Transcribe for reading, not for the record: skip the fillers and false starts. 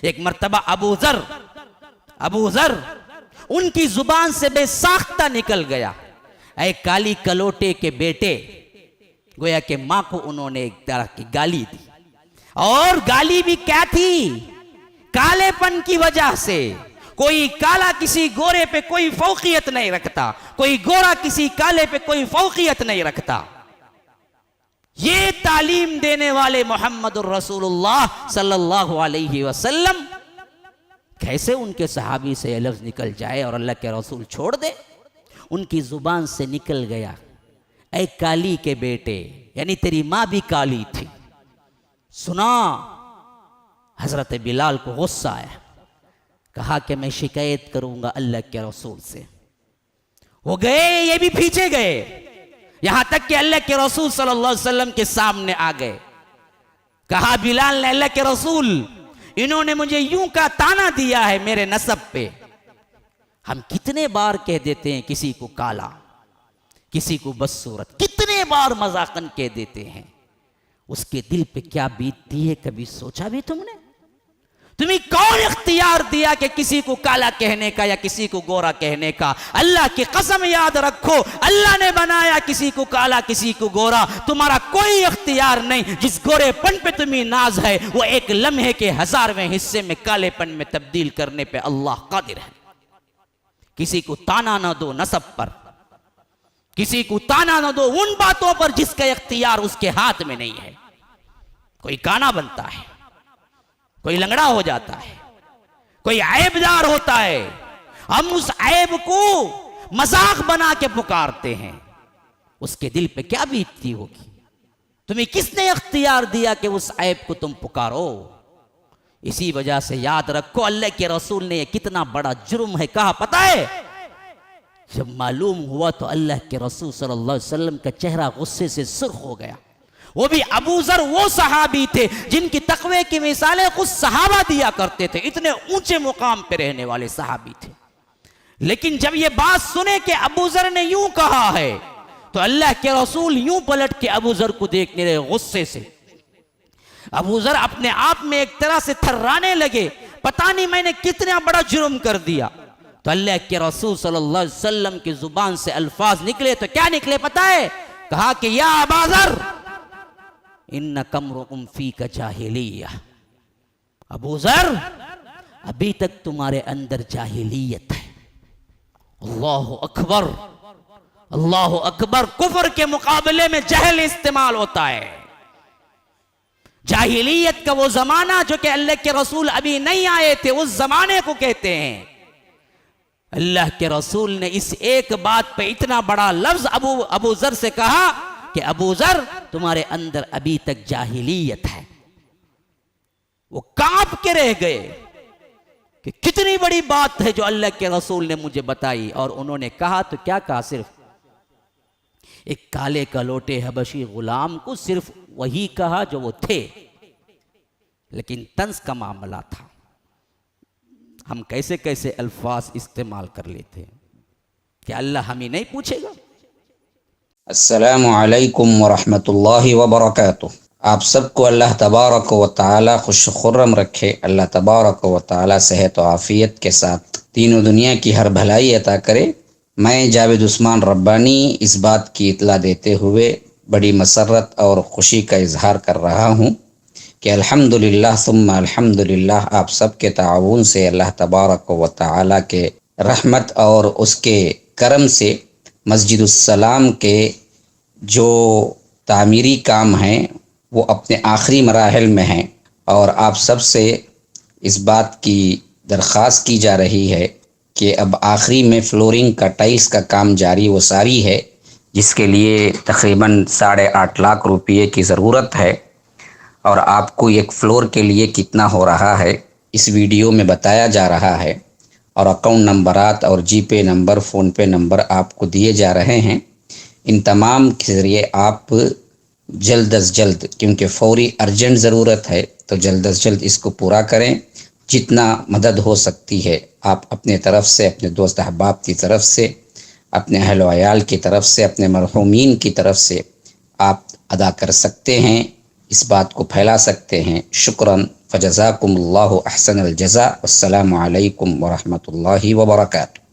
एक मर्तबा अबू जर उनकी जुबान से बेसाख्ता निकल गया, ऐ काली कलोटे के बेटे। गोया कि मां को उन्होंने एक तरह की गाली दी, और गाली भी क्या थी? कालेपन की वजह से। कोई काला किसी गोरे पे कोई फौकियत नहीं रखता, कोई गोरा किसी काले पे कोई फौकियत नहीं रखता। ये तालीम देने वाले मोहम्मदुर रसूलुल्लाह सल्लल्लाहु अलैहि वसल्लम कैसे उनके सहाबी से ये लफ्ज निकल जाए और अल्लाह के रसूल छोड़ दे? उनकी जुबान से निकल गया, ऐ काली के बेटे, यानी तेरी मां भी काली थी। सुना, हजरत बिलाल को गुस्सा आया, कहा कि मैं शिकायत करूंगा अल्लाह के रसूल से। वो गए, ये भी पीछे गए, यहां तक कि अल्लाह के रसूल सल्लल्लाहु अलैहि वसल्लम के सामने आ गए। कहा बिलाल ने, अल्लाह के रसूल, इन्होंने मुझे यूं का ताना दिया है मेरे नसब पे। हम कितने बार कह देते हैं किसी को काला, किसी को बदसूरत, कितने बार मजाकन कह देते हैं। उसके दिल पे क्या बीतती है, कभी सोचा भी तुमने? तुम्हें कौन इख्तियार दिया कि किसी को काला कहने का या किसी को गोरा कहने का? अल्लाह की कसम याद रखो, अल्लाह ने बनाया किसी को काला किसी को गोरा, तुम्हारा कोई इख्तियार नहीं। जिस गोरेपन पे तुम्हें नाज है, वो एक लम्हे के 1000वें हिस्से में कालेपन में तब्दील करने पे अल्लाह कादिर है। किसी को ताना ना दो नसब पर, किसी को ताना ना दो उन बातों पर जिसका इख्तियार उसके हाथ में नहीं है। कोई काना बनता है, कोई लंगड़ा हो जाता है, कोई ऐबदार होता है, हम उस ऐब को मजाक बना के पुकारते हैं। उसके दिल पे क्या बीतती होगी? तुम्हें किसने इख्तियार दिया कि उस ऐब को तुम पुकारो? इसी वजह से याद रखो, अल्लाह के रसूल ने यह कितना बड़ा जुर्म है कहा पता है? जब मालूम हुआ तो अल्लाह के रसूल सल्लल्लाहु अलैहि वसल्लम का चेहरा गुस्से से सुर्ख हो गया। वो भी अबू जर वो सहाबी थे जिनकी तकवे की मिसालें खुद सहाबा दिया करते थे, इतने ऊंचे मुकाम पे रहने वाले सहाबी थे। लेकिन जब ये बात सुने कि अबू जर ने यूं कहा है, तो अल्लाह के रसूल यूं पलट के अबू जर को देखने लगे गुस्से से। अबू जर अपने आप में एक तरह से थर्राने लगे, पता नहीं मैंने कितना बड़ा जुर्म कर दिया। तो अल्लाह के रसूल सल्लल्लाहु अलैहि वसल्लम की जुबान से अल्फाज निकले तो क्या निकले पता है? कहा कि या अबा जर इन्ना कमरुकुम फी का जाहिलिया। अबू जर, अभी तक तुम्हारे अंदर जाहिलियत है। अल्लाह अकबर, अल्लाह अकबर। कुफर के मुकाबले में जहल इस्तेमाल होता है। जाहिलियत का वो जमाना जो कि अल्लाह के रसूल अभी नहीं आए थे, उस जमाने को कहते हैं। अल्लाह के रसूल ने इस एक बात पे इतना बड़ा लफ्ज अबू जर से कहा कि अबू जर, तुम्हारे अंदर अभी तक जाहिलियत है। वो कांप के रह गए कि कितनी बड़ी बात है जो अल्लाह के रसूल ने मुझे बताई। और उन्होंने कहा तो क्या कहा? सिर्फ एक काले कलोटे हबशी गुलाम को सिर्फ वही कहा जो वो थे, लेकिन तंज का मामला था। हम कैसे कैसे अल्फाज इस्तेमाल कर लेते हैं, क्या अल्लाह हमें नहीं पूछेगा? अस्सलामु अलैकुम वरहमतुल्लाहि वबरकातुह। आप सबको अल्लाह तबारक व तआला खुश खुर्रम रखे। अल्लाह तबारक व तआला सेहत व आफियत के साथ तीनों दुनिया की हर भलाई अता करे। मैं जावेद उस्मान रब्बानी इस बात की इतला देते हुए बड़ी मसरत और ख़ुशी का इजहार कर रहा हूँ कि अल्हम्दुलिल्लाह सुम्मा अल्हम्दुलिल्लाह, आप सब के ताउन से अल्लाह तबारक व तआला के रहमत और उसके करम से मस्जिदुस्सलाम के जो तामीरी काम हैं वो अपने आखिरी मराहल में हैं। और आप सब से इस बात की दरख्वास्त की जा रही है कि अब आखिरी में फ्लोरिंग का टाइल्स का काम जारी व सारी है, जिसके लिए तकरीबन 8.5 लाख रुपये की ज़रूरत है। और आपको एक फ्लोर के लिए कितना हो रहा है इस वीडियो में बताया जा रहा है। और अकाउंट नंबरात और जीपे नंबर, फ़ोनपे नंबर आपको दिए जा रहे हैं। इन तमाम के ज़रिए आप जल्द अज जल्द, क्योंकि फौरी अर्जेंट ज़रूरत है, तो जल्द अज जल्द इसको पूरा करें। जितना मदद हो सकती है आप अपने तरफ से, अपने दोस्त अहबाब की तरफ से, अपने अहल व अयाल की तरफ से, अपने मरहूमीन की तरफ से आप अदा कर सकते हैं। इस बात को फैला सकते हैं। शुक्रन फजज़ाकुमुल्लाहु अहसनल जज़ा। अस्सलामु अलैकुम व रहमतुल्लाहि व बरकातुहू।